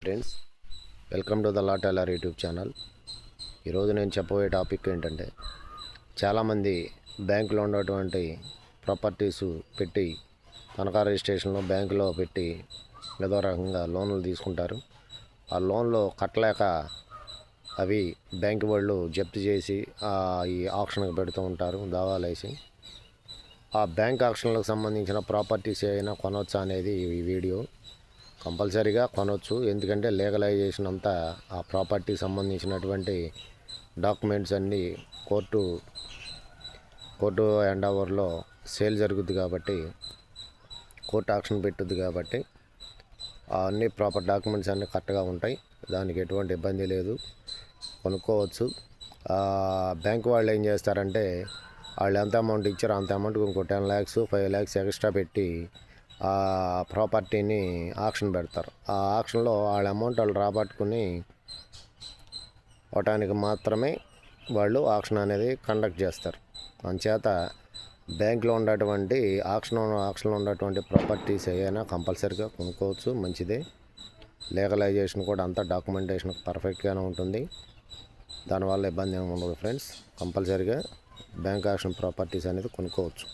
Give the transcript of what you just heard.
Friends, welcome to the la tailor YouTube channel. ఈరోజు నేను చెప్పబోయే టాపిక్ ఏంటంటే, చాలామంది బ్యాంకులో ఉన్నటువంటి ప్రాపర్టీస్ పెట్టి తనఖా రిజిస్ట్రేషన్లో బ్యాంకులో పెట్టి ఏదో రకంగా లోన్లు తీసుకుంటారు. ఆ లోన్లో కట్టలేక అవి బ్యాంకు వాళ్ళు జప్తు చేసి ఈ ఆక్షన్కి పెడుతూ ఉంటారు దావాలు వేసి. ఆ బ్యాంక్ ఆక్షన్లకు సంబంధించిన ప్రాపర్టీస్ ఏమైనా కొనవచ్చా అనేది ఈ వీడియో. కంపల్సరీగా కొనవచ్చు, ఎందుకంటే లీగలైజేషన్ అంతా ఆ ప్రాపర్టీ సంబంధించినటువంటి డాక్యుమెంట్స్ అన్నీ కోర్టు హ్యాండ్ ఓవర్లో సేల్ జరుగుద్ది కాబట్టి, కోర్టు ఆక్షన్ పెట్టుద్ది కాబట్టి అన్ని ప్రాపర్ డాక్యుమెంట్స్ అన్నీ కరెక్ట్గా ఉంటాయి. దానికి ఎటువంటి ఇబ్బంది లేదు, కొనుక్కోవచ్చు. బ్యాంక్ వాళ్ళు ఏం చేస్తారంటే, వాళ్ళు ఎంత అమౌంట్ ఇచ్చారో అంత అమౌంట్కి ఇంకో 10 lakhs 5 lakhs ఎక్స్ట్రా పెట్టి ఆ ప్రాపర్టీని ఆక్షన్ పెడతారు. ఆ ఆక్షన్లో వాళ్ళ అమౌంట్ వాళ్ళు రాబట్టుకుని అవటానికి మాత్రమే వాళ్ళు ఆక్షన్ అనేది కండక్ట్ చేస్తారు. అందుచేత బ్యాంకులో ఉన్నటువంటి ఆక్షన్లో ఉన్నటువంటి ప్రాపర్టీస్ ఏదైనా కంపల్సరీగా కొనుక్కోవచ్చు, మంచిదే. లీగలైజేషన్ కూడా అంతా డాక్యుమెంటేషన్ పర్ఫెక్ట్గానే ఉంటుంది, దానివల్ల ఇబ్బంది ఏమి ఉండదు ఫ్రెండ్స్. కంపల్సరీగా బ్యాంక్ ఆక్షన్ ప్రాపర్టీస్ అనేది కొనుక్కోవచ్చు.